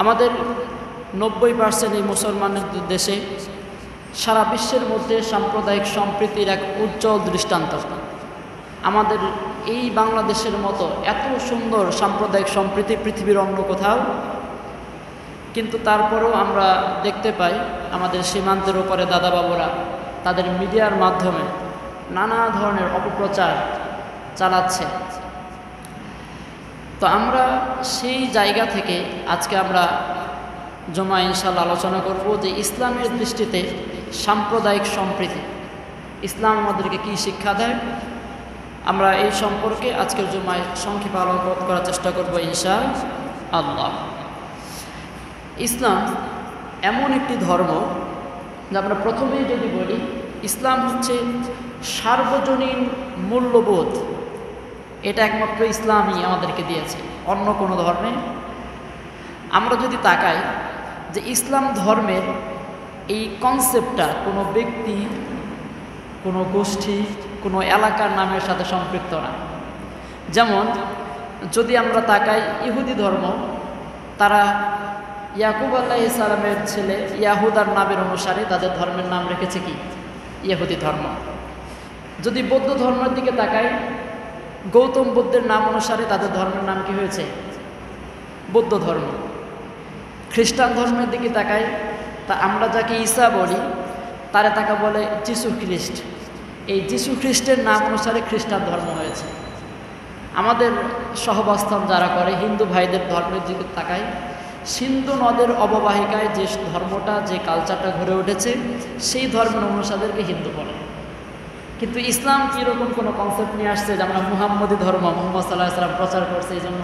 আমাদের 90% এই মুসলমানের দেশে সারা বিশ্বের মধ্যে সাম্প্রদায়িক সম্প্রীতির এক উজ্জ্বল দৃষ্টান্ত। আমাদের এই বাংলাদেশের মতো এত সুন্দর সাম্প্রদায়িক সম্প্রীতি পৃথিবীর অন্য কোথাও, কিন্তু তারপরেও আমরা দেখতে পাই আমাদের সীমান্তের উপরে দাদাবাবুরা তাদের মিডিয়ার মাধ্যমে নানা ধরনের অপপ্রচার চালাচ্ছে। তো আমরা সেই জায়গা থেকে আজকে আমরা জমা ইনশাল্লাহ আলোচনা করব যে ইসলামের দৃষ্টিতে সাম্প্রদায়িক সম্প্রীতি, ইসলাম আমাদেরকে কী শিক্ষা দেয়, আমরা এই সম্পর্কে আজকের জমায় সংক্ষেপে আলোকপাত করার চেষ্টা করব ইনশাআল্লাহ। ইসলাম এমন একটি ধর্ম যা আমরা প্রথমেই যদি বলি, ইসলাম হচ্ছে সার্বজনীন মূল্যবোধ। এটা একমাত্র ইসলামই আমাদেরকে দিয়েছে, অন্য কোনো ধর্মে। আমরা যদি তাকাই যে ইসলাম ধর্মের এই কনসেপ্টটা কোনো ব্যক্তি, কোনো গোষ্ঠী, কোনো এলাকার নামের সাথে সম্পৃক্ত না। যেমন যদি আমরা তাকাই ইহুদি ধর্ম, তারা ইয়াকুব আলাইহিস সালামের ছেলে ইয়াহুদার নামের অনুসারে তাদের ধর্মের নাম রেখেছে কি? ইহুদি ধর্ম। যদি বৌদ্ধ ধর্মের দিকে তাকাই, গৌতম বুদ্ধের নাম অনুসারে তাদের ধর্মের নাম কি হয়েছে? বৌদ্ধ ধর্ম। খ্রিস্টান ধর্মের দিকে তাকাই, তা আমরা যাকে ঈসা বলি তারা তাকে বলে যিশু খ্রিস্ট। এই যিশু খ্রিস্টের নাম অনুসারে খ্রিস্টান ধর্ম হয়েছে। আমাদের সহবাস্থান যারা করে হিন্দু ভাইদের ধর্মের দিকে তাকাই, সিন্ধু নদের অববাহিকায় যে ধর্মটা, যে কালচারটা গড়ে উঠেছে, সেই ধর্মের অনুসারীদেরকে হিন্দু বলে। কিন্তু ইসলাম কীরকম কোনো কনসেপ্ট নিয়ে আসছে যে আমরা মুহাম্মদী ধর্ম, মুহাম্মদ সাল্লাল্লাহু আলাইহি সাল্লাম প্রচার করছে এই জন্য,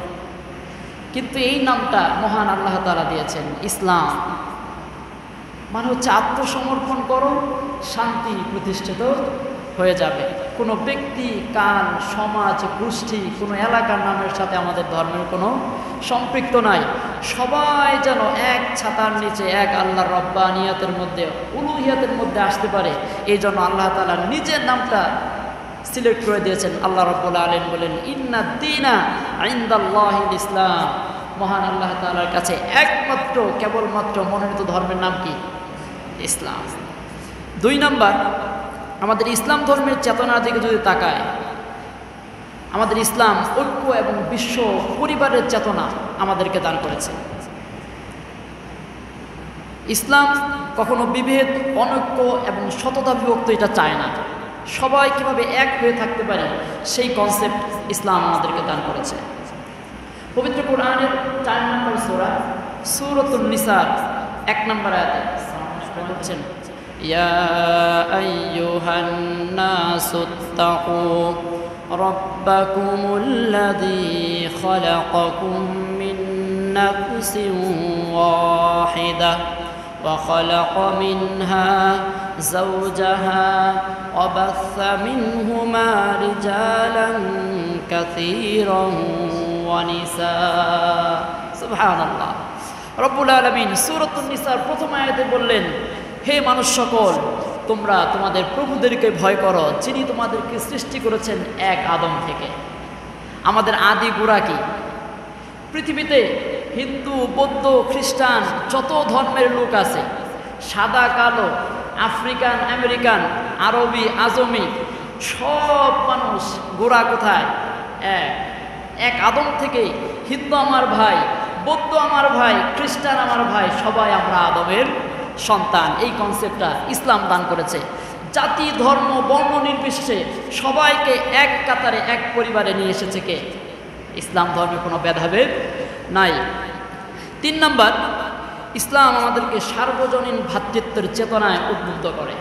কিন্তু এই নামটা মহান আল্লাহ তাআলা দিয়েছেন ইসলাম। মানে হচ্ছে আত্মসমর্পণ করো, শান্তি প্রতিষ্ঠিত হয়ে যাবে। কোনো ব্যক্তি, কাল, সমাজ, গোষ্ঠী, কোনো এলাকার নামের সাথে আমাদের ধর্মের কোনো সম্পৃক্ত নাই। সবাই যেন এক ছাতার নিচে এক আল্লাহর রব্বানিয়াতের মধ্যে, উলুহিয়াতের মধ্যে আসতে পারে। এই জন্য আল্লাহ তাআলা নিজের নামটা সিলেক্ট করে দিয়েছেন। আল্লাহ রাব্বুল আলামিন বলেন, ইন্নাদ দীনা ইনদাল্লাহিল ইসলাম। মহান আল্লাহ তাআলার কাছে একমাত্র, কেবলমাত্র মনোনীত ধর্মের নাম কি? ইসলাম। 2 নাম্বার, আমাদের ইসলাম ধর্মের চেতনার দিকে যদি তাকায়, আমাদের ইসলাম ঐক্য এবং বিশ্ব পরিবারের চেতনা আমাদেরকে দান করেছে। ইসলাম কখনো বিভেদ, অনৈক্য এবং সততা বিভক্ত এটা চায় না। সবাই কীভাবে এক হয়ে থাকতে পারে সেই কনসেপ্ট ইসলাম আমাদেরকে দান করেছে। পবিত্র কোরআনের 4 নম্বর সূরা সূরাতুন নিসার 1 নম্বর আয়াতে বলছেন, ইয়া আইয়ুহান নাসুত্তাকু রাব্বাকুমুল্লাযী খালাকাকুম মিন নাফসিন ওয়াহিদা ওয়া খালাকা মিনহা যাওজাহা ওয়া বাসসা মিনহুমা রিজালান কাসীরান ওয়া নিসা। সুবহানাল্লাহ। রব্বুল আলামিন সূরাতুন নিসার প্রথম আয়াতে বললেন, হে মানুষ সকল, তোমরা তোমাদের প্রভুদেরকে ভয় করো, যিনি তোমাদেরকে সৃষ্টি করেছেন এক আদম থেকে। আমাদের আদি গোড়া কি? পৃথিবীতে হিন্দু, বৌদ্ধ, খ্রিস্টান, যত ধর্মের লোক আছে, সাদা কালো, আফ্রিকান, আমেরিকান, আরবি, আজমি, সব মানুষ গোড়া কোথায়? এক আদম থেকে। হিন্দু আমার ভাই, বৌদ্ধ আমার ভাই, খ্রিস্টান আমার ভাই, সবাই আমরা আদমের সন্তান। এই কনসেপ্টটা ইসলাম দান করেছে। জাতি, ধর্ম, বর্ণ নির্বিশেষে সবাইকে এক কাতারে, এক পরিবারে নিয়ে এসেছে কে? ইসলাম ধর্মে কোনো ভেদাভেদ নাই। 3 নাম্বার, ইসলাম আমাদেরকে সার্বজনীন ভ্রাতৃত্বের চেতনায় উদ্বুদ্ধ করে।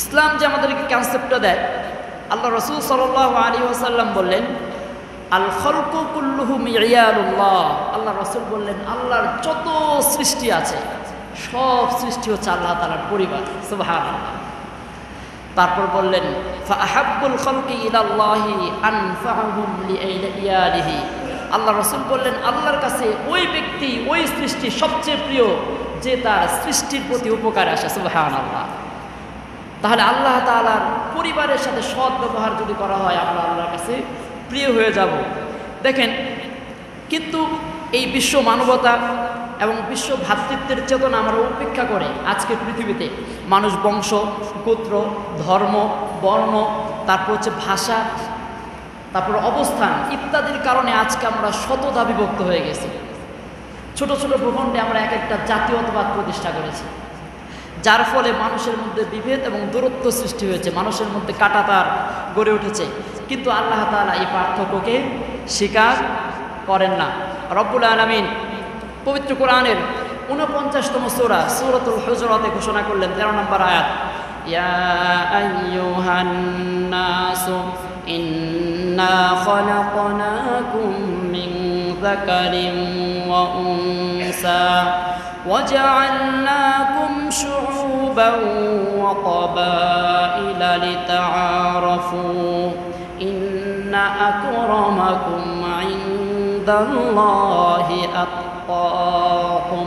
ইসলাম যে আমাদেরকে কনসেপ্টটা দেয়, আল্লাহ রাসূল সাল্লাল্লাহু আলাইহি ওয়াসাল্লাম বললেন, আল খালকু কুল্লুহুম ইয়ালুল্লাহ। আল্লাহ রাসূল বললেন, আল্লাহর যত সৃষ্টি আছে সব সৃষ্টি হচ্ছে আল্লাহ তাআলার পরিবার। সুবহানাল্লাহ। তারপর বললেন, ফা আহাব্বুল খালকি ইলাল্লাহি আনফাহুম লিইয়ালিহি। আল্লাহ রাসূল বললেন, আল্লাহর কাছে ওই ব্যক্তি, ওই সৃষ্টি সবচেয়ে প্রিয় যে তার সৃষ্টির প্রতি উপকার আসে। সুবহানাল্লাহ। তাহলে আল্লাহ তাআলার পরিবারের সাথে সৎ ব্যবহার যদি করা হয়, আমরা আল্লাহর কাছে প্রিয় হয়ে যাব। দেখেন, কিন্তু এই বিশ্ব মানবতা এবং বিশ্ব ভ্রাতৃত্বের চেতনা আমরা উপেক্ষা করে আজকের পৃথিবীতে মানুষ বংশ, গোত্র, ধর্ম, বর্ণ, তারপর হচ্ছে ভাষা, তারপর অবস্থান ইত্যাদির কারণে আজকে আমরা শতধা বিভক্ত হয়ে গেছি। ছোট ছোট ভূখণ্ডে আমরা এক একটা জাতীয়তাবাদ প্রতিষ্ঠা করেছি, যার ফলে মানুষের মধ্যে বিভেদ এবং দূরত্ব সৃষ্টি হয়েছে, মানুষের মধ্যে কাঁটাতার গড়ে উঠেছে। কিন্তু আল্লাহ তাআলা এই পার্থক্যকে স্বীকার করেন না। রব্বুল আলামিন পবিত্র কোরআনের ৪৯তম সূরা সূরাতুল হুজুরাতে ঘোষণা করলেন ১৩ নম্বর আয়াত, ইয়া আইয়ুহান নাসু ইন্না খালাকনাকুম মিন যাকারিন ওয়া উনসা وجعلناكم شعوبا وقبائل لتعارفوا إن أكرمكم عند الله أتقاكم।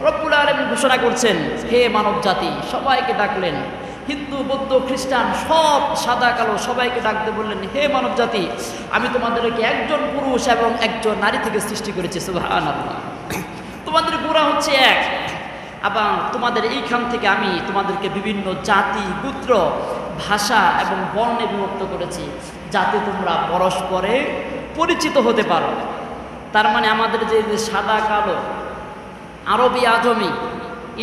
রব্বুল আলামিন ঘোষণা করছেন, হে মানব জাতি, সবাইকে ডাকলেন, হিন্দু, বৌদ্ধ, খ্রিস্টান সব সাদা কালো সবাইকে ডাকতে বললেন, হে মানব জাতি, আমি তোমাদেরকে একজন পুরুষ এবং একজন নারী থেকে সৃষ্টি করেছি। সুবহানাল্লাহ। তোমাদের গোড়া হচ্ছে এক, আবার তোমাদের এইখান থেকে আমি তোমাদেরকে বিভিন্ন জাতি, গোত্র, ভাষা এবং বর্ণে বিভক্ত করেছি, যাতে তোমরা পরস্পরে পরিচিত হতে পারো। তার মানে আমাদের যে সাদা কালো, আরবি আজমি,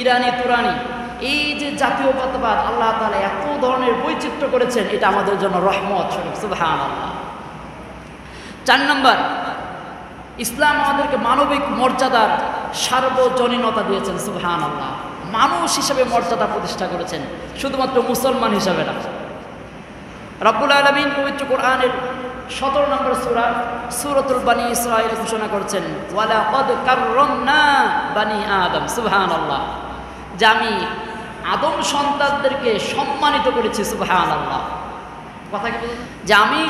ইরানি তুরানি, এই যে জাতীয়তাবাদ আল্লাহ তাআলা এত ধরনের বৈচিত্র্য করেছেন, এটা আমাদের জন্য রহমত। সুবহানাল্লাহ। ৪ নম্বর, ইসলাম আমাদেরকে মানবিক মর্যাদার সার্বজনীনতা দিয়েছেন। সুবহানাল্লাহ। মানুষ হিসেবে মর্যাদা প্রতিষ্ঠা করেছেন, শুধুমাত্র মুসলমান হিসাবে না। রব্বুল আলামিন পবিত্র কোরআনের ১৭ নম্বর সূরা সূরাতুল বনী ইসরাঈল ঘোষণা করছেন, ওয়ালাকাদ কাররামনা বনী আদম। সুবহানাল্লাহ। যে আমি আদম সন্তানদেরকে সম্মানিত করেছি। সুবহানাল্লাহ। কথা কি বলেন? যে আমি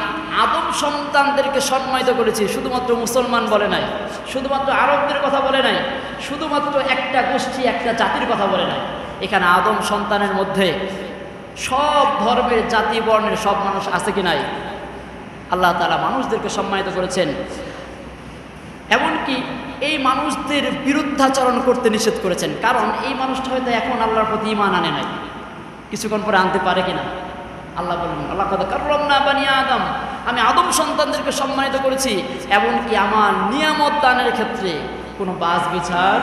আদম সন্তানদেরকে সম্মানিত করেছি, শুধুমাত্র মুসলমান বলে নাই, শুধুমাত্র আরবদের কথা বলে নাই, শুধুমাত্র একটা গোষ্ঠী, একটা জাতির কথা বলে নাই। এখানে আদম সন্তানের মধ্যে সব ধর্মের, জাতি, বর্ণের সব মানুষ আছে কি নাই? আল্লাহ তাআলা মানুষদেরকে সম্মানিত করেছেন। এমনকি এই মানুষদের বিরুদ্ধাচরণ করতে নিষেধ করেছেন, কারণ এই মানুষটা হয়তো এখন আল্লাহর প্রতি ঈমান আনে নাই, কিছুক্ষণ পরে আনতে পারে কিনা। আল্লাহ বললেন, ওয়ালাকাদ কাররামনা বনী আদম, আমি আদম সন্তানদেরকে সম্মানিত করেছি, এমনকি আমার নিয়ামত দানের ক্ষেত্রে কোনো বাছ বিচার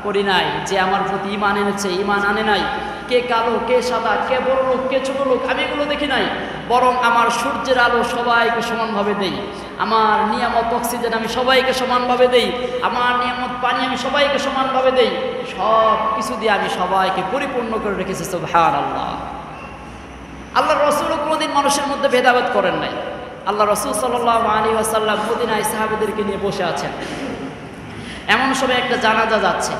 করি নাই। যে আমার প্রতি ঈমান এনেছে, ঈমান আনে নাই, কে কালো, কে সাদা, কে বড় লোক, কে ছোট লোক, আমি এগুলো দেখি নাই। বরং আমার সূর্যের আলো সবাইকে সমানভাবে দেই, আমার নিয়ামত অক্সিজেন আমি সবাইকে সমানভাবে দেই, আমার নিয়ামত পানি আমি সবাইকে সমানভাবে দেই, সব কিছু দিয়ে আমি সবাইকে পরিপূর্ণ করে রেখেছি। সুবহানাল্লাহ। আল্লাহ রসুলও কোনোদিন মানুষের মধ্যে ভেদাভেদ করেন নাই। আল্লাহ রসুল সাল্লাল্লাহু আলাইহি ওয়াসাল্লাম মদিনায় সাহাবাদেরকে নিয়ে বসে আছেন, এমন সময় একটা জানাজা যাচ্ছে।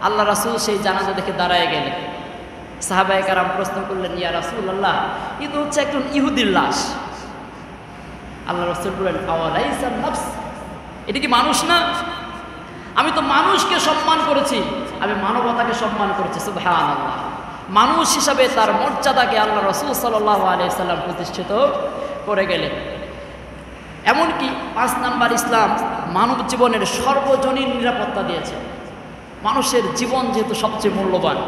আল্লাহ রাসূল সেই জানাজা দেখে দাঁড়ায় গেলেন। সাহাবায়ে কেরাম প্রশ্ন করলেন, ইয়া রাসূলুল্লাহ, এ তো হচ্ছে একজন ইহুদির লাশ। আল্লাহ রাসূল বললেন, আওয়ালাইসা নাফস, এটা কি মানুষ না? আমি তো মানুষকে সম্মান করেছি, আমি মানবতাকে সম্মান করেছি। সুবহানাল্লাহ। মানুষ হিসাবে তার মর্যাদাকে আল্লাহ রাসূল সাল্লাল্লাহু আলাইহি সাল্লাম প্রতিষ্ঠিত করে গেলেন। এমনকি ৫ নাম্বার, ইসলাম মানব জীবনের সর্বজনীন নিরাপত্তা দিয়েছে। মানুষের জীবন যেহেতু সবচেয়ে মূল্যবান,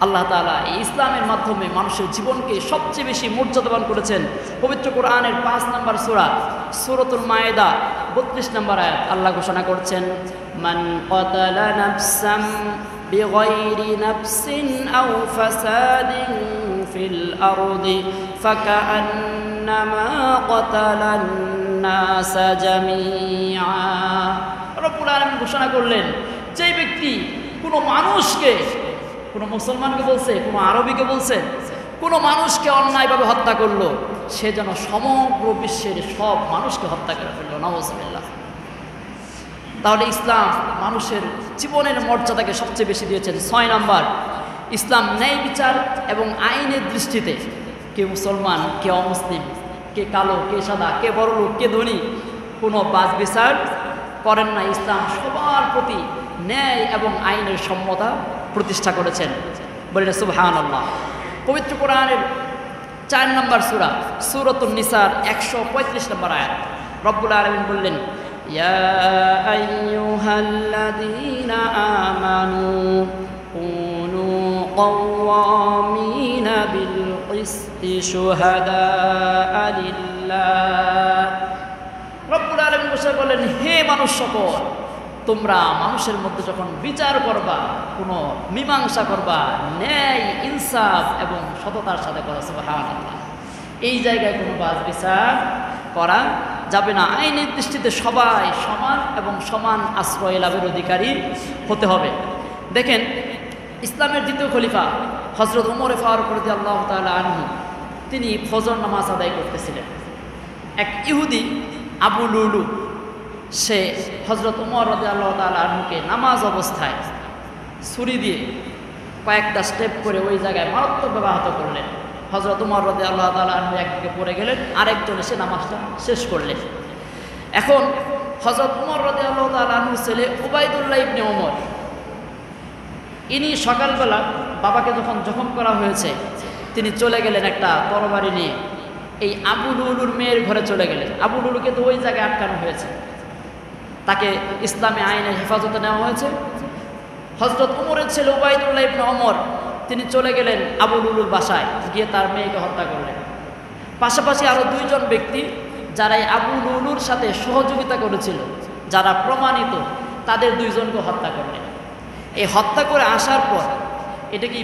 আল্লাহ তাআলা এই ইসলামের মাধ্যমে মানুষের জীবনকে সবচেয়ে বেশি মর্যাদাবান করেছেন। পবিত্র কোরআনের ৫ নম্বর সূরা সূরাতুল মায়েদা ৩২ নম্বর আয়াত আল্লাহ ঘোষণা করছেন, মান ক্বাতালা নাফসান বিগাইরি নাফসিন আও ফাসাদিন ফিল আরদি ফাকাআন্নামা ক্বাতালান নাসা জামিআ। রব্বুল আলামিন ঘোষণা করলেন, যে ব্যক্তি কোনো মানুষকে, কোনো মুসলমানকে বলছে, কোনো আরবিকে বলছে, কোনো মানুষকে অন্যায়ভাবে হত্যা করলো, সে যেন সমগ্র বিশ্বের সব মানুষকে হত্যা করে ফেললো। নাউযুবিল্লাহ। তাহলে ইসলাম মানুষের জীবনের মর্যাদাকে সবচেয়ে বেশি দিয়েছেন। ৬ নাম্বার, ইসলাম ন্যায় বিচার এবং আইনের দৃষ্টিতে কে মুসলমান, কে অমুসলিম, কে কালো, কে সাদা, কে বড়লোক, কে ধনী, কোনো বাছ বিচার করেন না। ইসলাম সবার প্রতি ন্যায় এবং আইনের সম্মতা প্রতিষ্ঠা করেছেন। বলেন সুবহানাল্লাহ। পবিত্র কোরআনের ৪ নম্বর সূরা সূরাতুন নিসার ১৩৫ নম্বর আয়াত রব্বুল আলামিন বললেন, ইয়া আইয়ুহাল্লাযীনা আমানু কুনু কওয়ামিনা বিল কিসতি শুহাদাআ লিল্লাহ। রব্বুল আলামিন ঘোষণা করলেন, হে মানুষ সকল, তোমরা মানুষের মধ্যে যখন বিচার করবা, কোনো মীমাংসা করবা, ন্যায় ইনসাফ এবং সততার সাথে করা। সুবহানাল্লাহ। এই জায়গায় কোনো বাজ বিচার করা যাবে না। আইনের দৃষ্টিতে সবাই সমান এবং সমান আশ্রয় লাভের অধিকারী হতে হবে। দেখেন, ইসলামের দ্বিতীয় খলিফা হযরত ওমর ফারুক রাদিয়াল্লাহু তাআলা আনহু, তিনি ফজর নামাজ আদায় করতেছিলেন। এক ইহুদি আবু লুলু, সে হযরত ওমর রাদিয়াল্লাহু তাআলা আনহুকে নামাজ অবস্থায় ছুরি দিয়ে কয়েকটা স্টেপ করে ওই জায়গায় মারাত্মক ব্যাহত করলেন। হযরত ওমর রাদিয়াল্লাহু তাআলা আনহু একদিকে পড়ে গেলেন, আরেকজন এসে নামাজটা শেষ করলেন। এখন হযরত ওমর রাদিয়াল্লাহু তাআলা আনহুর ছেলে উবাইদুল্লাহ ইবনে ওমর, ইনি সকালবেলা বাবাকে যখন জখম করা হয়েছে, তিনি চলে গেলেন একটা তরবারি নিয়ে, এই আবু লুলুর মেয়ের ঘরে চলে গেলেন। আবু লুলুকে তো ওই জায়গায় আটকানো হয়েছে, তাকে ইসলামী আইনের হেফাজতে নেওয়া হয়েছে। হযরত ওমরের ছেলে উবাইদুল্লাহ ইবনে ওমর, তিনি চলে গেলেন আবু লুলুর বাসায়, গিয়ে তার মেয়েকে হত্যা করলেন। পাশাপাশি আরও দুইজন ব্যক্তি যারা এই আবু লুলুর সাথে সহযোগিতা করেছিল, যারা প্রমাণিত, তাদের দুইজনকে হত্যা করলেন। এই হত্যা করে আসার পর এটা কি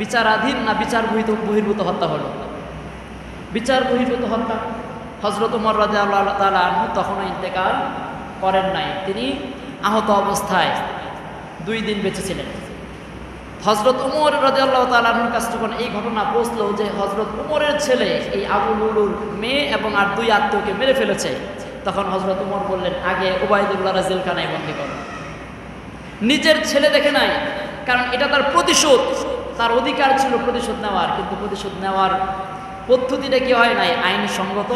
বিচারাধীন না বিচার বহির্ভূত হত্যা হলো? বিচার বহির্ভূত হত্যা। হযরত ওমর রাদিয়াল্লাহু তাআলা আনহু তখনও ইন্তেকাল করেন নাই, তিনি আহত অবস্থায় 2 দিন বেঁচে ছিলেন। হযরত ওমর রাদিয়াল্লাহু তাআলা আনহুর কাছে যখন এই ঘটনা পৌঁছলো যে হযরত ওমরের ছেলে এই আবু লুলুর মেয়ে এবং আর 2 আত্মীয়কে মেরে ফেলেছে, তখন হযরত ওমর বললেন, আগে উবাইদুল্লাহ জেলখানায় বন্দী করো। নিজের ছেলে দেখে নাই, কারণ এটা তার প্রতিশোধ, তার অধিকার ছিল প্রতিশোধ নেওয়ার, কিন্তু প্রতিশোধ নেওয়ার পদ্ধতিটা কি হয় নাই, আইনসঙ্গত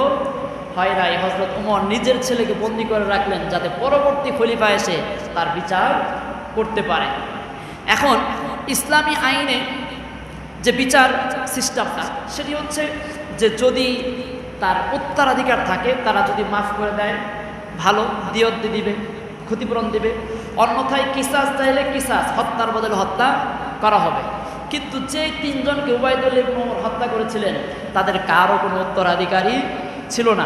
হয় নাই। হযরত ওমর নিজের ছেলেকে বন্দী করে রাখলেন, যাতে পরবর্তী খলিফা এসে তার বিচার করতে পারে। এখন ইসলামী আইনে যে বিচার সিস্টেমটা, সেটি হচ্ছে যে যদি তার উত্তরাধিকার থাকে, তারা যদি মাফ করে দেয়, ভালো, দিয়ত দিবে, ক্ষতিপূরণ দিবে। অন্যথায় কিসাস চাইলে কিসাস, হত্যার বদলে হত্যা করা হবে। কিন্তু যে 3 জনকে উবাইদুল্লাহ ইবনে ওমর হত্যা করেছিলেন, তাদের কারও কোনো উত্তরাধিকারী ছিল না।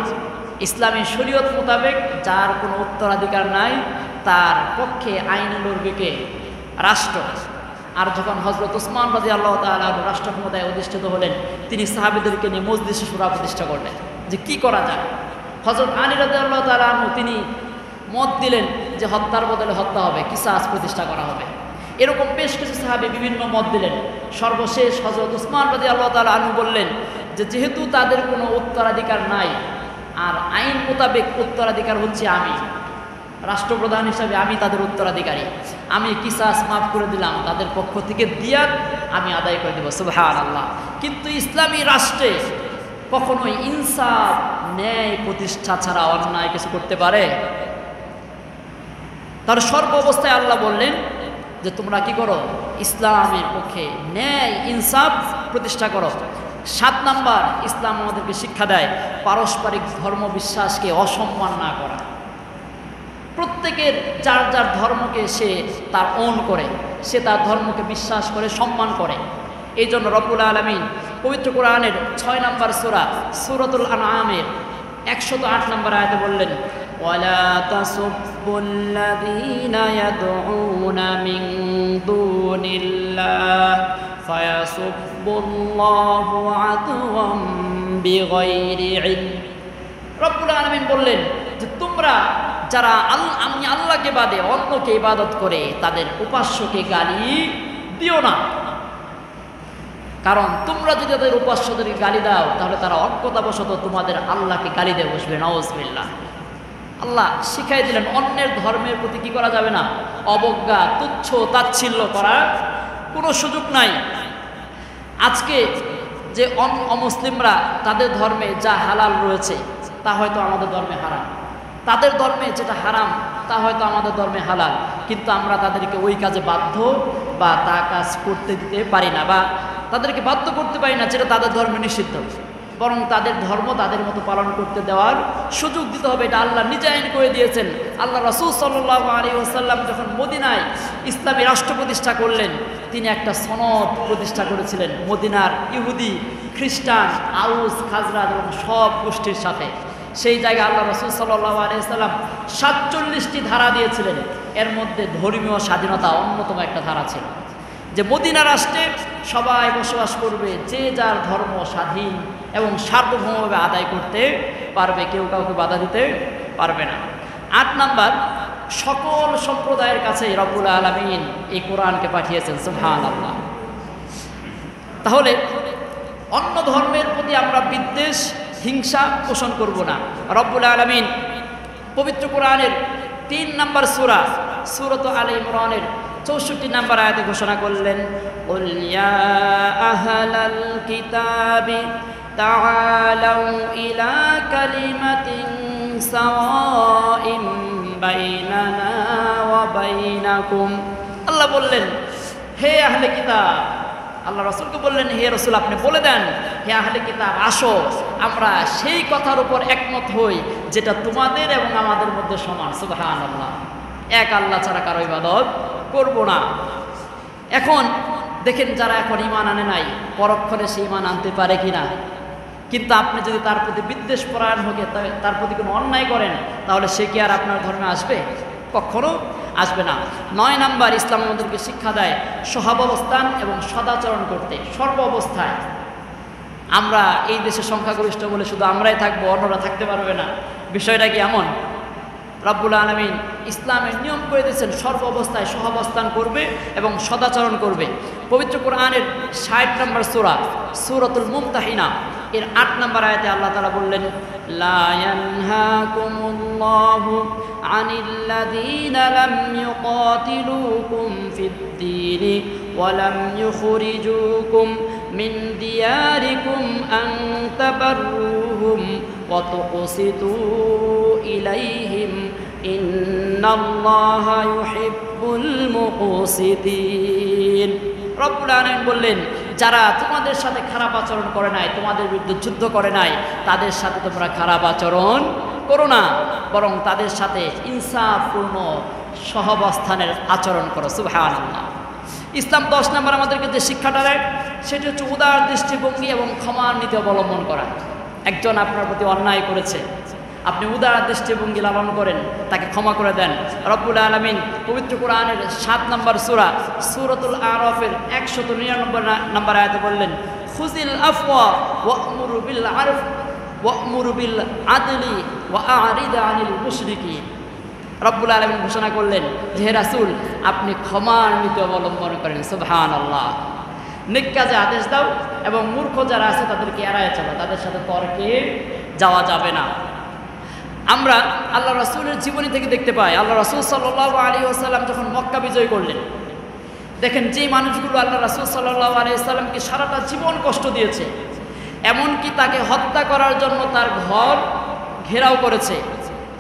ইসলামী শরীয়ত মোতাবেক যার কোনো উত্তরাধিকার নাই, তার পক্ষে আইন লড়বে কে? রাষ্ট্র। আর যখন হযরত ওসমান রাদিয়াল্লাহু তাআলা রাষ্ট্র ক্ষমতায় অধিষ্ঠিত হলেন, তিনি সাহাবীদেরকে নিয়ে মজলিসে শুরা প্রতিষ্ঠা করলেন যে কি করা যায়। হযরত আলী রাদিয়াল্লাহু তাআলা আনহু, তিনি মত দিলেন যে হত্যার বদলে হত্যা হবে, কিসাস প্রতিষ্ঠা করা হবে। এরকম বেশ কিছু সাহাবী বিভিন্ন মত দিলেন। সর্বশেষ হযরত ওসমান রাদিয়াল্লাহু তাআলা আনহু বললেন যে যেহেতু তাদের কোনো উত্তরাধিকার নাই, আর আইন মোতাবেক উত্তরাধিকার হচ্ছে আমি, রাষ্ট্রপ্রধান হিসাবে আমি তাদের উত্তরাধিকারী, আমি কিসাস মাফ করে দিলাম, তাদের পক্ষ থেকে দিয়াত আমি আদায় করে দেব। সুবহানাল্লাহ। কিন্তু ইসলামী রাষ্ট্রে কখনোই ইনসাফ, ন্যায় প্রতিষ্ঠা ছাড়া অন্যায় কিছু করতে পারে? তার সর্ব অবস্থায় আল্লাহ বললেন যে তোমরা কি করো? ইসলামের পক্ষে ন্যায় ইনসাফ প্রতিষ্ঠা করো। 7 নাম্বার, ইসলাম আমাদেরকে শিক্ষা দেয় পারস্পরিক ধর্ম বিশ্বাসকে অসম্মান না করা। প্রত্যেকের যার যার ধর্মকে সে তার ওন করে, সে তার ধর্মকে বিশ্বাস করে, সম্মান করে। এই জন্য রব্বুল আলামিন পবিত্র কোরআনের 6 নম্বর সূরা সূরাতুল আনআমের 108 নম্বর আয়াতে বললেন, ওয়ালা তাসুবুল্লাযীনা ইয়াদউনা মিন দুনিল্লাহ ফায়াসুবুল্লাহু আদওয়াম বিগাইরি ইলম। রব্বুল আলামিন বললেন যে তোমরা যারা আমি আল্লাহকে বাদে অন্যকে ইবাদত করে তাদের উপাস্যকে গালি দিও না, কারণ তোমরা যদি তাদের উপাস্যদেরকে গালি দাও তাহলে তারা অজ্ঞতাবশত তোমাদের আল্লাহকে গালি দিয়ে বসবে। নাউযুবিল্লাহ। আল্লাহ শিখাই দিলেন অন্যের ধর্মের প্রতি কি করা যাবে না, অবজ্ঞা, তুচ্ছ তাচ্ছিল্য করার কোনো সুযোগ নাই। আজকে যে অমুসলিমরা তাদের ধর্মে যা হালাল রয়েছে তা হয়তো আমাদের ধর্মে হারাম, তাদের ধর্মে যেটা হারাম তা হয়তো আমাদের ধর্মে হালাল, কিন্তু আমরা তাদেরকে ওই কাজে বাধ্য বা তা কাজ করতে দিতে পারি না, বা তাদেরকে বাধ্য করতে পারি না যেটা তাদের ধর্মে নিষিদ্ধ। বরং তাদের ধর্ম তাদের মতো পালন করতে দেওয়ার সুযোগ দিতে হবে। এটা আল্লাহ নিজে আইন করে দিয়েছেন। আল্লাহ রাসূল সাল্লাল্লাহু আলাইহি ওয়াসাল্লাম যখন মদিনায় ইসলামী রাষ্ট্র প্রতিষ্ঠা করলেন, তিনি একটা সনদ প্রতিষ্ঠা করেছিলেন মদিনার ইহুদি, খ্রিস্টান, আউস, খাজরাজ এবং সব গোষ্ঠীর সাথে। সেই জায়গায় আল্লাহ রাসূল সাল্লাল্লাহু আলাইহি ওয়াসাল্লাম 47টি ধারা দিয়েছিলেন। এর মধ্যে ধর্মীয় স্বাধীনতা অন্যতম একটা ধারা ছিল, যে মদিনা রাষ্ট্রে সবাই বসবাস করবে, যে যার ধর্ম স্বাধীন এবং সার্বভৌমভাবে আদায় করতে পারবে, কেউ কাউকে বাধা দিতে পারবে না। 8 নাম্বার, সকল সম্প্রদায়ের কাছে রব্বুল আলামিন এই কোরআনকে পাঠিয়েছেন। সুবহানাল্লাহ। তাহলে অন্য ধর্মের প্রতি আমরা বিদ্বেষ, হিংসা পোষণ করব না। রব্বুল আলামিন পবিত্র কোরআনের 3 নম্বর সূরা সূরাত আলে ইমরানের 64 নম্বর আয়াতে ঘোষণা করলেন, কুল ইয়া আহলাল কিতাবি তাআলাউ ইলা কালিমাতিন সাওয়াইন বাইনানা ওয়া বাইনাকুম। আল্লাহ বললেন, হে আহলে কিতাব, আল্লাহ রাসূলকে বললেন, হে রাসূল আপনি বলে দেন, হে আহলে কিতাব আসো আমরা সেই কথার উপর একমত হই যেটা তোমাদের এবং আমাদের মধ্যে সমান। সুবহানাল্লাহ। এক আল্লাহ ছাড়া কারো ইবাদত করব না। এখন দেখেন, যারা এখন ঈমান আনে নাই, পরক্ষণে সেই ঈমান আনতে পারে কিনা। কিন্তু আপনি যদি তার প্রতি বিদ্বেষ পরায়ণ হয়ে তার প্রতি কোনো অন্যায় করেন, তাহলে সে কি আর আপনার ধর্মে আসবে? কখনো আসবে না। 9 নাম্বার, ইসলাম আমাদেরকে শিক্ষা দেয় সহাবস্থান এবং সদাচরণ করতে সর্ব অবস্থায়। আমরা এই দেশে সংখ্যাগরিষ্ঠ বলে শুধু আমরাই থাকবো, অন্যরা থাকতে পারবে না। বিষয়টা কি এমন? রব্বুল আলামিন ইসলামের নিয়ম করে দিয়েছেন, সর্ব অবস্থায় সহাবস্থান করবে এবং সদাচরণ করবে। পবিত্র কোরআনের 60 নম্বর সূরা সূরাতুল মুমতাহিনা এর 8 নম্বর আয়াতে আল্লাহ তাআলা বললেন, লা ইয়ানহাকুমুল্লাহু আনিল্লাযীনা লাম ইউকাতিলুকুম ফিদ-দীনি ওয়া লাম ইউখরিজুকুম মিন দিয়ারিকুম আন তাবাররুহুম ওয়া তুকসিতু ইলাইহিম ইন্নাল্লাহা ইউহিব্বুল মুকসিতিন। রব্বুল আলামিন বললেন, যারা তোমাদের সাথে খারাপ আচরণ করে নাই, তোমাদের বিরুদ্ধে যুদ্ধ করে নাই, তাদের সাথে তোমরা খারাপ আচরণ করো না, বরং তাদের সাথে ইনসাফপূর্ণ সহাবস্থানের আচরণ করো। সুবহানাল্লাহ। ইসলাম 10 নম্বর আমাদেরকে যে শিক্ষাটা দেয় সেটা হচ্ছে উদার দৃষ্টিভঙ্গি এবং ক্ষমার নীতি অবলম্বন করা। একজন আপনার প্রতি অন্যায় করেছে, আপনি উদার দৃষ্টিভঙ্গি লালন করেন, তাকে ক্ষমা করে দেন। রব্বুল আলামিন পবিত্র কোরআনের 7 নম্বর সূরা সূরাতুল আরাফের 199 নম্বর আয়াতে বললেন, খুযিল আফওয়া ওয়া'মুর বিল আরফ ওয়া'মুর বিল আদলি ওয়া আ'রিদ আনিল মুশরিকিন। রব্বুল আলামিন ঘোষণা করলেন, হে রাসূল আপনি ক্ষমার নীতি অবলম্বন করেন। সুবহানাল্লাহ। নেক কাজে আদেশ দাও এবং মূর্খ যারা আছে তাদেরকে এড়ায় চলো, তাদের সাথে তর্কে যাওয়া যাবে না। আমরা আল্লাহ রাসূলের জীবনী থেকে দেখতে পাই, আল্লাহ রাসূল সাল্লাল্লাহু আলাইহি ওয়াসাল্লাম যখন মক্কা বিজয় করলেন, দেখেন যে মানুষগুলো আল্লাহ রাসূল সাল্লাল্লাহু আলাইহি ওয়াসাল্লামকে সারাটা জীবন কষ্ট দিয়েছে, এমনকি তাকে হত্যা করার জন্য তার ঘর ঘেরাও করেছে,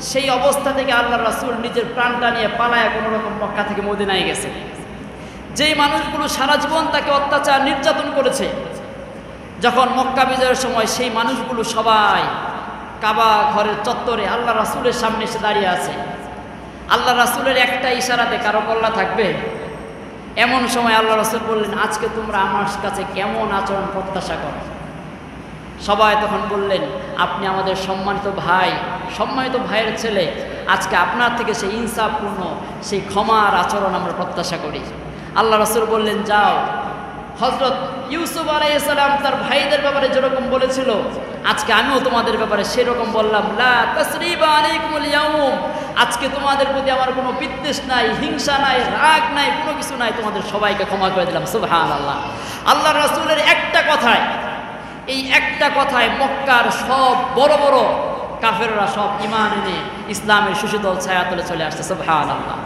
সেই অবস্থা থেকে আল্লাহ রাসূল নিজের প্রাণটা নিয়ে পালায়া কোনো রকম মক্কা থেকে মদিনায় গেছে। যেই মানুষগুলো সারা জীবন তাকে অত্যাচার নির্যাতন করেছে, যখন মক্কা বিজয়ের সময় সেই মানুষগুলো সবাই কাবা ঘরের চত্বরে আল্লাহ রাসূলের সামনে এসে দাঁড়িয়ে আছে। আল্লাহ রাসূলের একটা ইশারাতে কারো কল্লা থাকবে? এমন সময় আল্লাহ রাসূল বললেন, আজকে তোমরা আমার কাছে কেমন আচরণ প্রত্যাশা করো? সবাই তখন বললেন, আপনি আমাদের সম্মানিত ভাই, সম্মানিত ভাইয়ের ছেলে, আজকে আপনার থেকে সেই ইনসাফপূর্ণ সেই ক্ষমার আচরণ আমরা প্রত্যাশা করি। আল্লাহ রাসূল বললেন, যাও, হযরত ইউসুফ আলাইহিস সালাম তার ভাইদের ব্যাপারে যেরকম বলেছিল, আজকে আমিও তোমাদের ব্যাপারে সেরকম বললাম, লা তাসরিবা আলাইকুমুল ইয়াউম, আজকে তোমাদের প্রতি আমার কোনো বিদ্বেষ নাই, হিংসা নাই, রাগ নাই, কোনো কিছু নাই, তোমাদের সবাইকে ক্ষমা করে দিলাম। সুবহানাল্লাহ। আল্লাহ রাসূলের একটা কথায়, এই একটা কথায় মক্কার সব বড় বড় কাফেররা সব ঈমান এনে ইসলামের সুশীতল ছায়াতলে চলে আসছে। সুবহানাল্লাহ।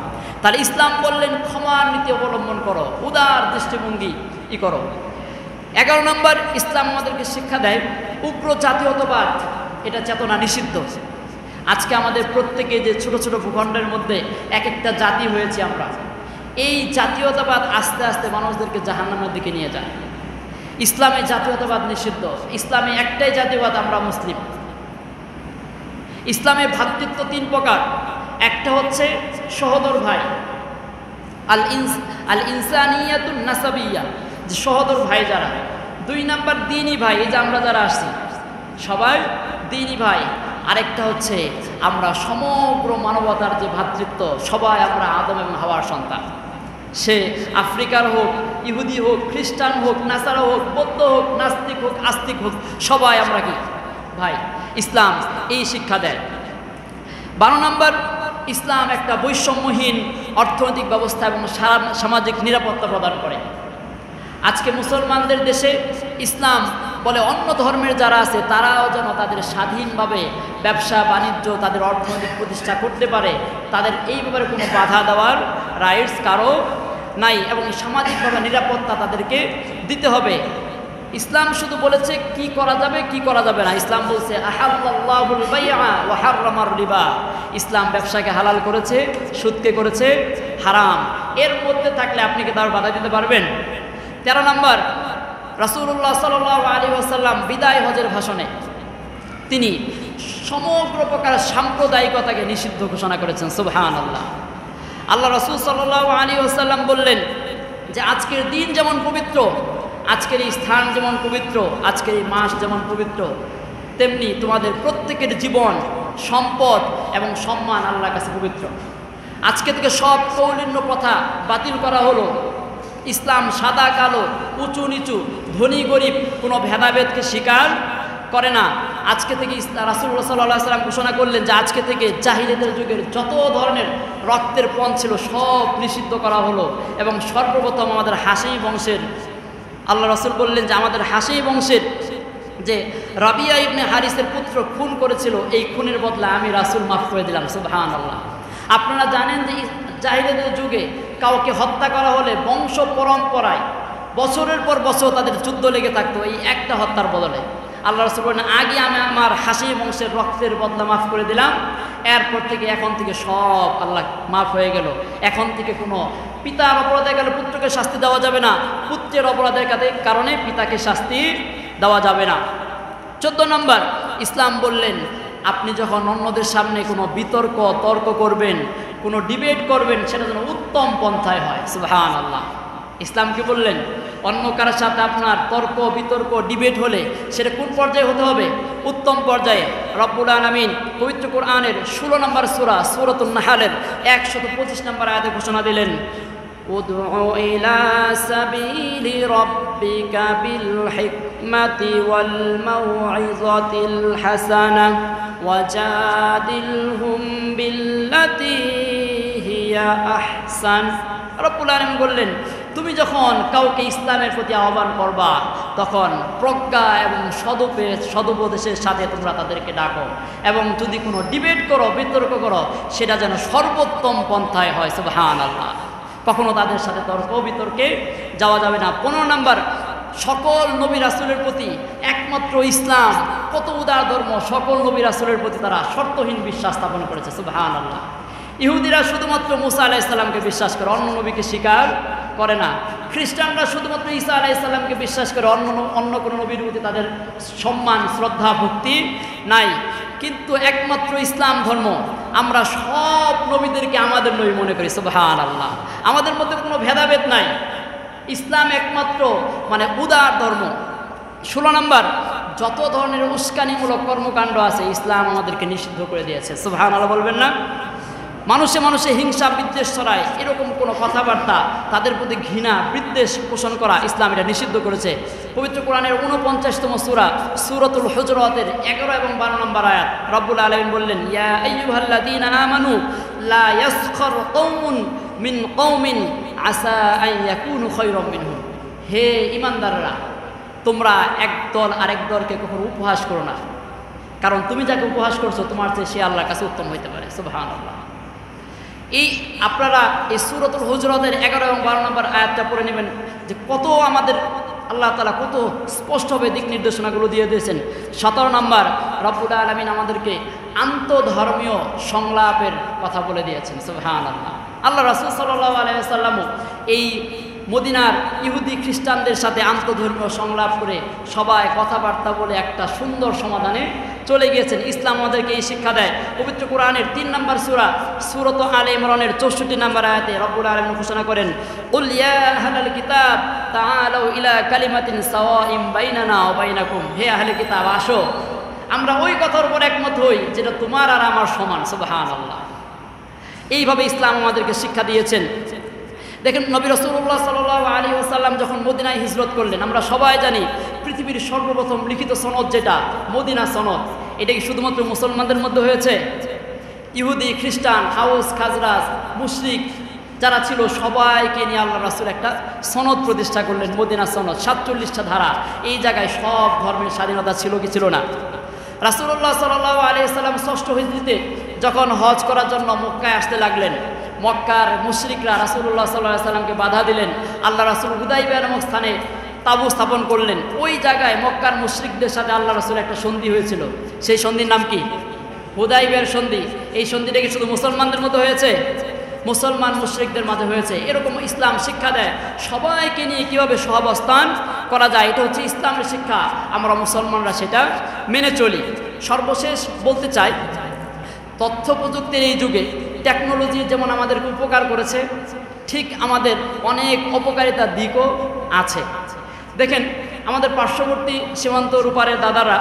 তাহলে ইসলাম বললেন ক্ষমার নীতি অবলম্বন করো, উদার দৃষ্টিভঙ্গি করো। 11 নম্বর, ইসলাম আমাদেরকে শিক্ষা দেয় উগ্র জাতীয়তাবাদ, এটা চেতনা নিষিদ্ধ। আজকে আমাদের প্রত্যেকে যে ছোট ছোট ভূখণ্ডের মধ্যে এক একটা জাতি হয়েছে আমরা, এই জাতীয়তাবাদ আস্তে আস্তে মানুষদেরকে জাহান্নামের দিকে নিয়ে যায়। ইসলামে জাতীয়তাবাদ নিষিদ্ধ। ইসলামে একটাই জাতীয়বাদ, আমরা মুসলিম। ইসলামে ভ্রাতৃত্ব 3 প্রকার। একটা হচ্ছে সহোদর ভাই, আল ইনসানিয়াতুন নাসাবিয়া, যে সহোদর ভাই যারা। 2 নাম্বার দ্বীনি ভাই, এই যে আমরা যারা আসছি সবাই দ্বীনি ভাই। আরেকটা হচ্ছে আমরা সমগ্র মানবতার যে ভ্রাতৃত্ব, সবাই আমরা আদম এবং হাওয়ার সন্তান। সে আফ্রিকার হোক, ইহুদি হোক, খ্রিস্টান হোক, নাসারা হোক, বৌদ্ধ হোক, নাস্তিক হোক, আস্তিক হোক, সবাই আমরা কি ভাই। ইসলাম এই শিক্ষা দেয়। 12 নম্বর, ইসলাম একটা বৈষম্যহীন অর্থনৈতিক ব্যবস্থা এবং সামাজিক নিরাপত্তা প্রদান করে। আজকে মুসলমানদের দেশে ইসলাম বলে অন্য ধর্মের যারা আছে তারাও যেন তাদের স্বাধীনভাবে ব্যবসা বাণিজ্য, তাদের অর্থনৈতিক প্রতিষ্ঠা করতে পারে, তাদের এই ব্যাপারে কোনো বাধা দেওয়ার রাইটস কারো নাই, এবং সামাজিকভাবে নিরাপত্তা তাদেরকে দিতে হবে। ইসলাম শুধু বলেছে কি করা যাবে কি করা যাবে না। ইসলাম বলছে আহাল্লাহুল বাইআ ওয়া হাররামার রিবা। ইসলাম ব্যবসাকে হালাল করেছে, সুদকে করেছে হারাম। এর মধ্যে থাকলে আপনি কি তার বাধা দিতে পারবেন? 13 নম্বর, রাসূলুল্লাহ সাল্লাল্লাহু আলাইহি ওয়াসাল্লাম বিদায় হজের ভাষণে তিনি সমগ্র প্রকার সাম্প্রদায়িকতাকে নিষিদ্ধ ঘোষণা করেছেন। সুবহানাল্লাহ। আল্লাহ রাসূল সাল্লাল্লাহু আলাইহি ওয়াসাল্লাম বললেন যে আজকের দিন যেমন পবিত্র, আজকের এই স্থান যেমন পবিত্র, আজকের এই মাস যেমন পবিত্র, তেমনি তোমাদের প্রত্যেকের জীবন, সম্পদ এবং সম্মান আল্লাহর কাছে পবিত্র। আজকে থেকে সব কৌলিন্য প্রথা বাতিল করা হলো। ইসলাম সাদা কালো, উঁচু নিচু, ধনী গরিব কোনো ভেদাভেদকে স্বীকার করে না। আজকে থেকে রাসূলুল্লাহ সাল্লাল্লাহু আলাইহি ওয়াসাল্লাম ঘোষণা করলেন যে আজকে থেকে জাহিলিয়াতের যুগের যত ধরনের রক্তের পণ ছিল সব নিষিদ্ধ করা হলো। এবং সর্বপ্রথম আমাদের হাশিম বংশের, আল্লাহ রাসূল বললেন যে আমাদের হাশিম বংশের যে রাবিয়া ইবনে হারিসের পুত্র খুন করেছিল, এই খুনের বদলা আমি রাসূল মাফ করে দিলাম। সুবহানাল্লাহ। আপনারা জানেন যে জাহিলিয়াতের যুগে কাউকে হত্যা করা হলে বংশ পরম্পরায় বছরের পর বছর তাদের যুদ্ধ লেগে থাকতো এই একটা হত্যার বদলে। আল্লাহ রাসূল বলেন আগে আমি আমার হাসি বংশের রক্তের বদলা মাফ করে দিলাম, এরপর থেকে এখন থেকে সব আল্লাহ মাফ হয়ে গেল। এখন থেকে কোনো পিতার অপরাধে গেলে পুত্রকে শাস্তি দেওয়া যাবে না, পুত্রের অপরাধের কারণে পিতাকে শাস্তি দেওয়া যাবে না। 14 নম্বর, ইসলাম বললেন আপনি যখন অন্যদের সামনে কোনো তর্ক করবেন, কোনো ডিবেট করবেন, সেটা যেন উত্তম পন্থায় হয়। সুবহানাল্লাহ। ইসলাম কি বললেন? অন্য কারোর সাথে আপনার বিতর্ক ডিবেট হলে সেটা কোন পর্যায়ে হতে হবে? উত্তম পর্যায়ে। রব্বুল আলামিন পবিত্র কোরআনের 16 নম্বর সূরা সূরাতুন নাহলের 125 নম্বর আয়াতে ঘোষণা দিলেন, উদউ ইলা সাবিলি রাব্বিকা বিল হিকমাতি ওয়াল মাউইযাতিল হাসানা ওয়াজাদিলহুম বিল্লাতী হিয়া আহসান। রব্বুল আলামিন বললেন তুমি যখন কাউকে ইসলামের প্রতি আহ্বান করবা তখন প্রজ্ঞা এবং সদুপদেশের সাথে তোমরা তাদেরকে ডাকো, এবং যদি কোনো ডিবেট করো, বিতর্ক করো, সেটা যেন সর্বোত্তম পন্থায় হয়। সুবহানাল্লাহ। কখনো তাদের সাথে বিতর্কে যাওয়া যাবে না। 15 নম্বর, সকল নবী রাসূলের প্রতি একমাত্র ইসলাম কত উদার ধর্ম, সকল নবী রাসূলের প্রতি তারা শর্তহীন বিশ্বাস স্থাপন করেছে। সুবহানাল্লাহ। ইহুদিরা শুধুমাত্র মুসা আলাইহিস সালামকে বিশ্বাস করে, অন্য নবীকে স্বীকার করে না। খ্রিস্টানরা শুধুমাত্র ঈসা আলাইহিস সালামকে বিশ্বাস করে, অন্য কোনো নবীর প্রতি তাদের সম্মান, শ্রদ্ধা, ভক্তি নাই। কিন্তু একমাত্র ইসলাম ধর্ম আমরা সব নবীদেরকে আমাদের নবী মনে করি। সুবহানাল্লাহ। আমাদের মধ্যে কোনো ভেদাভেদ নাই। ইসলাম একমাত্র উদার ধর্ম। 16 নম্বর, যত ধরনের উস্কানিমূলক কর্মকাণ্ড আছে ইসলাম আমাদেরকে নিষিদ্ধ করে দিয়েছে। সুবহানাল্লাহ বলবেন না? মানুষে মানুষে হিংসা বিদ্বেষ ছড়ায় এরকম কোনো কথাবার্তা, তাদের প্রতি ঘৃণা বিদ্বেষ পোষণ করা ইসলাম এটা নিষিদ্ধ করেছে। পবিত্র কোরআনের 49তম সূরা সূরাতুল হুজুরাতের 11 এবং 12 নম্বর আয়াত রব্বুল আলামিন বললেন, ইয়া আইয়ুহাল্লাযীনা আমানু লা ইয়াসখার কওমুন মিন কওমিন আসা আন ইয়াকুনু খায়রাম মিনহুম। হে ঈমানদাররা, তোমরা একদল আরেক দলকে কখনো উপহাস করো না, কারণ তুমি যাকে উপহাস করছো তোমার চেয়ে সে আল্লাহর কাছে উত্তম হইতে পারে। সুবহানাল্লাহ। আপনারা এই সূরাতুল হুজুরাতের 11 এবং 12 নম্বর আয়াতটা পড়ে নেবেন যে কত আমাদের আল্লাহ তাআলা কত স্পষ্টভাবে দিক নির্দেশনাগুলো দিয়ে দিয়েছেন। 17 নম্বর, রব্বুল আলামিন আমাদেরকে আন্তঃধর্মীয় সংলাপের কথা বলে দিয়েছেন। সুবহানাল্লাহ। আল্লাহ রাসূল সাল্লাল্লাহু আলাইহি ওয়াসাল্লামও এই মদিনার ইহুদি খ্রিস্টানদের সাথে আন্তধর্মীয় সংলাপ করে সবাই কথাবার্তা বলে একটা সুন্দর সমাধানে চলে গিয়েছেন। ইসলাম আমাদেরকে এই শিক্ষা দেয়। পবিত্র কোরআনের ৩ নম্বর সূরা সূরাত আলে ইমরানের ৬৪ নম্বর আয়াতে রব্বুল আলামিন ঘোষণা করেন, কুল ইয়া আহলাল কিতাব তাআলু ইলা কালিমাতিন সাওয়াইন বাইনানা ওয়া বাইনাকুম, হে আহলে কিতাব আসো আমরা ওই কথার উপর একমত হই যেটা তোমার আর আমার সমান। সুবহানাল্লাহ। এইভাবে ইসলাম আমাদেরকে শিক্ষা দিয়েছেন। দেখেন নবী রাসূলুল্লাহ সাল্লাল্লাহু আলাইহি ওয়াসাল্লাম যখন মদিনায় হিজরত করলেন, আমরা সবাই জানি পৃথিবীর সর্বপ্রথম লিখিত সনদ যেটা মদিনা সনদ, এটা কি শুধুমাত্র মুসলমানদের মধ্যে হয়েছে? ইহুদি খ্রিস্টান হাউস খাজরাজ মুশরিক যারা ছিল সবাইকে নিয়ে আল্লাহ রাসূল একটা সনদ প্রতিষ্ঠা করলেন, মদিনা সনদ। 47টা ধারা। এই জায়গায় সব ধর্মের স্বাধীনতা ছিল কি ছিল না? রাসূলুল্লাহ সাল্লাল্লাহু আলাইহি ওয়াসাল্লাম 6ষ্ঠ হিজরিতে যখন হজ করার জন্য মক্কায় আসতে লাগলেন, মক্কার মুশরিকরা রাসূলুল্লাহ সাল্লাল্লাহু আলাইহি ওয়াসাল্লামকে বাধা দিলেন। আল্লাহ রাসূল হুদাইবিয়া নামক স্থানে তাবু স্থাপন করলেন। ওই জায়গায় মক্কার মুশরিকদের সাথে আল্লাহ রাসূল একটা সন্ধি হয়েছিল। সেই সন্ধির নাম কি? হুদাইবিয়ার সন্ধি। এই সন্ধিটা কি শুধু মুসলমানদের মধ্যে হয়েছে? মুসলমান মুশরিকদের মাঝে হয়েছে। এরকম ইসলাম শিক্ষা দেয় সবাইকে নিয়ে কীভাবে সহাবস্থান করা যায়। এটা হচ্ছে ইসলামের শিক্ষা, আমরা মুসলমানরা সেটা মেনে চলি। সর্বশেষ বলতে চাই, তথ্য প্রযুক্তির এই যুগে টেকনোলজি যেমন আমাদেরকে উপকার করেছে, ঠিক আমাদের অনেক অপকারিতার দিকও আছে। দেখেন আমাদের পার্শ্ববর্তী সীমান্তর উপারের দাদারা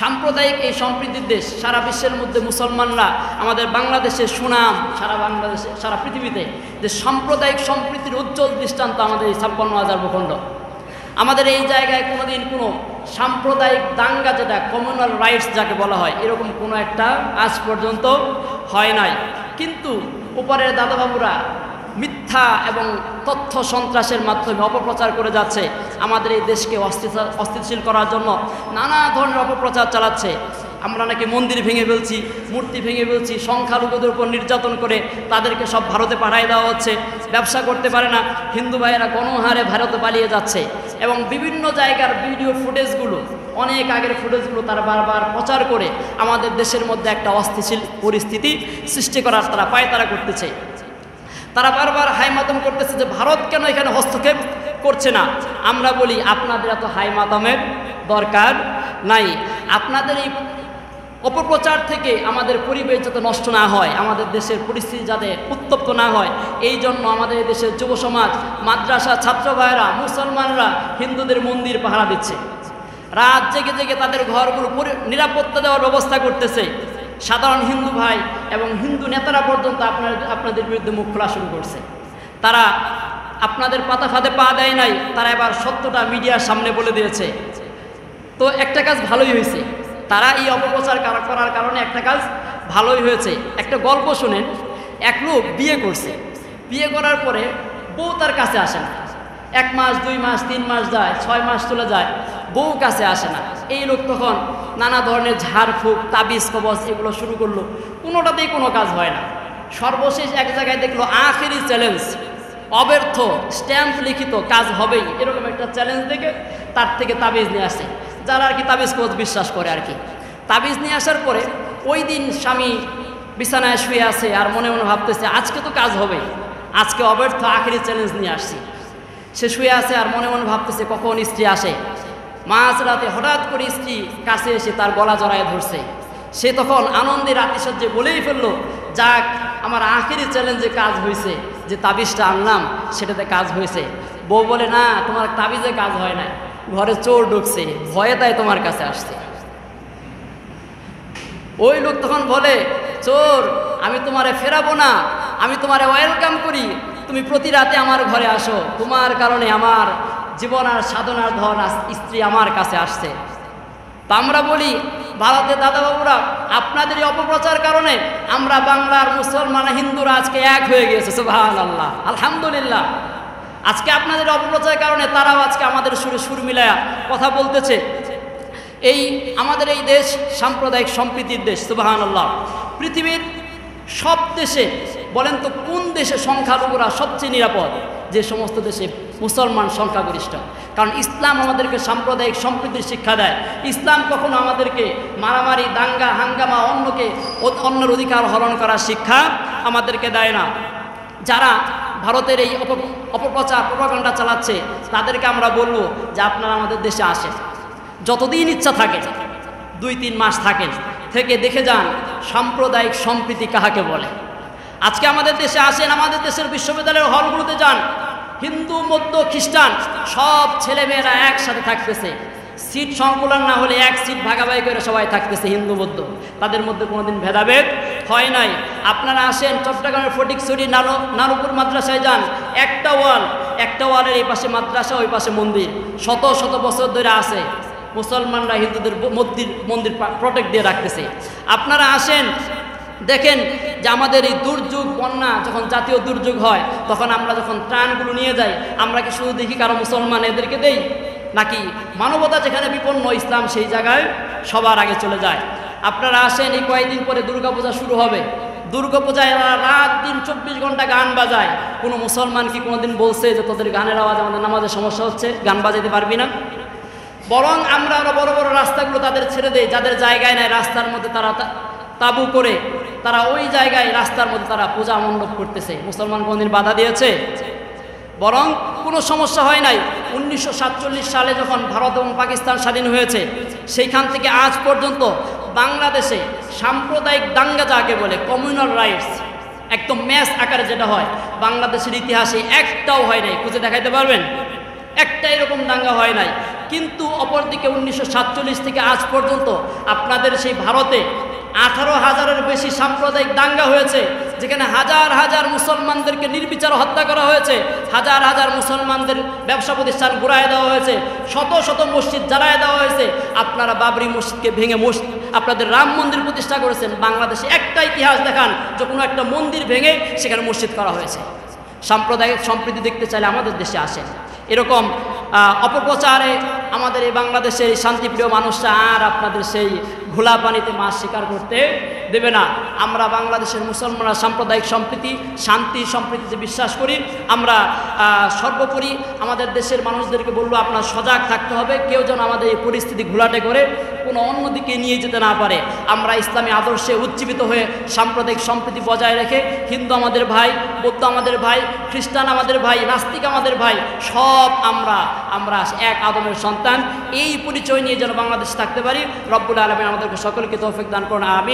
সাম্প্রদায়িক এই সম্প্রীতির দেশ, সারা বিশ্বের মধ্যে মুসলমানরা, আমাদের বাংলাদেশের সুনাম সারা বাংলাদেশে সারা পৃথিবীতে, যে সাম্প্রদায়িক সম্প্রীতির উজ্জ্বল দৃষ্টান্ত আমাদের এই 56,000 ভূখণ্ড। আমাদের এই জায়গায় কোনোদিন কোনো সাম্প্রদায়িক দাঙ্গা, যেটা কমিউনাল রাইটস যাকে বলা হয়, এরকম কোনো একটা আজ পর্যন্ত হয় নাই। কিন্তু উপরের দাদাবাবুরা মিথ্যা এবং তথ্য সন্ত্রাসের মাধ্যমে অপপ্রচার করে যাচ্ছে, আমাদের এই দেশকে অস্থিতিশীল করার জন্য নানা ধরনের অপপ্রচার চালাচ্ছে। আমরা নাকি মন্দির ভেঙে ফেলছি, মূর্তি ভেঙে ফেলছি, সংখ্যালঘুদের উপর নির্যাতন করে তাদেরকে সব ভারতে পাঠিয়ে দেওয়া হচ্ছে, ব্যবসা করতে পারে না, হিন্দু ভাইয়েরা গণহারে ভারতে পালিয়ে যাচ্ছে। এবং বিভিন্ন জায়গার ভিডিও ফুটেজগুলো, অনেক আগের ফুটেজগুলো তারা বারবার প্রচার করে আমাদের দেশের মধ্যে একটা অস্থিতিশীল পরিস্থিতি সৃষ্টি করার তারা পায়তারা করতেছে। তারা বারবার হাইমাতম করতেছে যে ভারত কেন এখানে হস্তক্ষেপ করছে না। আমরা বলি আপনাদের এত হাইমাতমের দরকার নাই। আপনাদের এই অপপ্রচার থেকে আমাদের পরিবেশ যাতে নষ্ট না হয়, আমাদের দেশের পরিস্থিতি যাতে উত্তপ্ত না হয়, এই জন্য আমাদের দেশের যুব সমাজ, মাদ্রাসা ছাত্র ভাইয়েরা, মুসলমানরা হিন্দুদের মন্দির পাহারা দিচ্ছে, রাত জেগে জেগে তাদের ঘরগুলো নিরাপত্তা দেওয়ার ব্যবস্থা করতেছে। সাধারণ হিন্দু ভাই এবং হিন্দু নেতারা পর্যন্ত আপনাদের বিরুদ্ধে মুখ খোলা শুরু করছে। তারা আপনাদের পাতা ফাঁদে পা দেয় নাই, তারা এবার সত্যটা মিডিয়ার সামনে বলে দিয়েছে। তো একটা কাজ ভালোই হয়েছে, তারা এই অপপ্রচার করার কারণে একটা কাজ ভালোই হয়েছে। একটা গল্প শোনেন, এক লোক বিয়ে করছে, বিয়ে করার পরে বউ তার কাছে আসে না। 1 মাস 2 মাস 3 মাস যায়, 6 মাস চলে যায়, বউ কাছে আসে না। এই লোক তখন নানা ধরনের ঝাড়ফুঁক, তাবিজ কবজ এগুলো শুরু করলো, কোনোটাতেই কোনো কাজ হয় না। সর্বশেষ এক জায়গায় দেখলো আখেরি চ্যালেঞ্জ, অব্যর্থ স্ট্যাম্প লিখিত কাজ হবেই, এরকম একটা চ্যালেঞ্জ দেখে তার থেকে তাবিজ নিয়ে আসে। যারা আর কি তাবিজ কবজ বিশ্বাস করে আর কি, তাবিজ নিয়ে আসার পরে ওই দিন স্বামী বিছানায় শুয়ে আছে আর মনে মনে ভাবতেছে আজকে তো কাজ হবেই, আজকে অব্যর্থ আখেরি চ্যালেঞ্জ নিয়ে আসছি। সে শুয়ে আছে আর মনে মনে ভাবতেছে কখন স্ত্রী আসে। মাঝরাতে হঠাৎ করে স্ত্রী কাছে এসে তার গলা জড়ায় ধরছে। সে তখন আনন্দের আতিশয্যে বলেই ফেললো, যাক আমার আখেরি চ্যালেঞ্জে কাজ হয়েছে, যে তাবিজটা আনলাম সেটাতে কাজ হয়েছে। বউ বলে, না তোমার তাবিজে কাজ হয় না, ঘরে চোর ঢুকছে, ভয়ে তাই তোমার কাছে আসছে। ওই লোক তখন বলে, চোর আমি তোমারে ফেরাবো না, আমি তোমারে ওয়েলকাম করি, তুমি প্রতি রাতে আমার ঘরে আসো, তোমার কারণে আমার জীবন আর সাধনার ধন স্ত্রী আমার কাছে আসছে। তা আমরা বলি, ভারতের দাদাবাবুরা আপনাদের এই অপপ্রচার কারণে আমরা বাংলার মুসলমান হিন্দুরা আজকে এক হয়ে গিয়েছে। সুবহানাল্লাহ, আলহামদুলিল্লাহ। আজকে আপনাদের অপপ্রচারের কারণে তারাও আজকে আমাদের সুরে সুর মিলায়া কথা বলতেছে। এই আমাদের এই দেশ সাম্প্রদায়িক সম্প্রীতির দেশ। সুবহানাল্লাহ। পৃথিবীর সব দেশে বলেন তো কোন দেশে সংখ্যালঘুরা সবচেয়ে নিরাপদ? যে সমস্ত দেশে মুসলমান সংখ্যাগরিষ্ঠ। কারণ ইসলাম আমাদেরকে সাম্প্রদায়িক সম্প্রীতির শিক্ষা দেয়। ইসলাম কখনো আমাদেরকে মারামারি, দাঙ্গা, হাঙ্গামা, অন্যের অধিকার হরণ করার শিক্ষা আমাদেরকে দেয় না। যারা ভারতের এই অপপ্রচার প্রপাগান্ডা চালাচ্ছে, তাদেরকে আমরা বলবো যে আপনারা আমাদের দেশে আসেন, যতদিন ইচ্ছা থাকে, 2-3 মাস থাকেন, থেকে দেখে যান সাম্প্রদায়িক সম্প্রীতি কাহাকে বলে। আজকে আমাদের দেশে আসেন, আমাদের দেশের বিশ্ববিদ্যালয়ের হলগুলোতে যান, হিন্দু মধ্য খ্রিস্টান সব ছেলেমেয়েরা একসাথে থাকতেছে, সিট সংকুলন না হলে এক সিট ভাগাভাগি করে সবাই থাকতেছে হিন্দু মধ্য, তাদের মধ্যে কোনোদিন ভেদাভেদ হয় নাই। আপনারা আসেন চট্টগ্রামের ফটিকছড়ি নানুপুর মাদ্রাসায় যান, একটা ওয়ালের এই পাশে মাদ্রাসা, ওই পাশে মন্দির, শত শত বছর ধরে আছে, মুসলমানরা হিন্দুদের মন্দির প্রোটেক্ট দিয়ে রাখতেছে। আপনারা আসেন, দেখেন যে আমাদের এই দুর্যোগ, বন্যা যখন জাতীয় দুর্যোগ হয়, তখন আমরা যখন ত্রাণগুলো নিয়ে যাই, আমরা কি শুধু দেখি কারো মুসলমান এদেরকে দেই, নাকি মানবতা যেখানে বিপন্ন, ইসলাম সেই জায়গায় সবার আগে চলে যায়। আপনারা আসেন, এই কয়েকদিন পরে দুর্গাপূজা শুরু হবে, দুর্গাপূজায় রাত দিন 24 ঘন্টা গান বাজায়। কোনো মুসলমান কি কোনোদিন বলছে যে তোদের গানের আওয়াজ আমাদের নামাজের সমস্যা হচ্ছে, গান বাজাইতে পারবি না? বরং আমরা বড় বড় রাস্তাগুলো তাদের ছেড়ে দেই, যাদের জায়গায় নাই রাস্তার মধ্যে তারা তাবু করে, তারা ওই জায়গায় রাস্তার মধ্যে তারা পূজা মণ্ডপ করতেছে। মুসলমান কোনদিন বাধা দিয়েছে? বরং কোনো সমস্যা হয় নাই। 1947 সালে যখন ভারত এবং পাকিস্তান স্বাধীন হয়েছে, সেইখান থেকে আজ পর্যন্ত বাংলাদেশে সাম্প্রদায়িক দাঙ্গা যাকে বলে, কমিউনাল রাইটস, একদম ম্যাচ আকারে যেটা হয়, বাংলাদেশের ইতিহাসে একটাও হয় নাই। খুঁজে দেখাইতে পারবেন? একটা এরকম দাঙ্গা হয় নাই। কিন্তু অপরদিকে 1947 থেকে আজ পর্যন্ত আপনাদের সেই ভারতে 18,000-এর বেশি সাম্প্রদায়িক দাঙ্গা হয়েছে, যেখানে হাজার হাজার মুসলমানদেরকে নির্বিচারে হত্যা করা হয়েছে, হাজার হাজার মুসলমানদের ব্যবসা প্রতিষ্ঠান ঘুরায় দেওয়া হয়েছে, শত শত মসজিদ জ্বালায় দেওয়া হয়েছে। আপনারা বাবরি মসজিদকে ভেঙে আপনাদের রাম মন্দির প্রতিষ্ঠা করেছেন। বাংলাদেশে একটা ইতিহাস দেখান যে কোনো একটা মন্দির ভেঙে সেখানে মসজিদ করা হয়েছে। সাম্প্রদায়িক সম্প্রীতি দেখতে চাইলে আমাদের দেশে আসেন। এরকম অপপ্রচারে আমাদের এই বাংলাদেশের এই শান্তিপ্রিয় মানুষরা আর আপনাদের সেই ঘোলা পানিতে মাছ শিকার করতে দেবে না। আমরা বাংলাদেশের মুসলমানরা সাম্প্রদায়িক সম্প্রীতি, শান্তি সম্প্রীতিতে বিশ্বাস করি। আমরা সর্বোপরি আমাদের দেশের মানুষদেরকে বলবো, আপনার সজাগ থাকতে হবে, কেউ যেন আমাদের এই পরিস্থিতি ঘোলাটে করে কোনো অন্যদিকে নিয়ে যেতে না পারে। আমরা ইসলামী আদর্শে উজ্জীবিত হয়ে সাম্প্রদায়িক সম্প্রীতি বজায় রেখে, হিন্দু আমাদের ভাই, বৌদ্ধ আমাদের ভাই, খ্রিস্টান আমাদের ভাই, নাস্তিক আমাদের ভাই, সব আমরা এক আদমের সন্তান, এই পরিচয় নিয়ে যেন বাংলাদেশে থাকতে পারি। রব্বুল আলামিন আমাদেরকে সকলকে তৌফিক দান করুন, আমিন।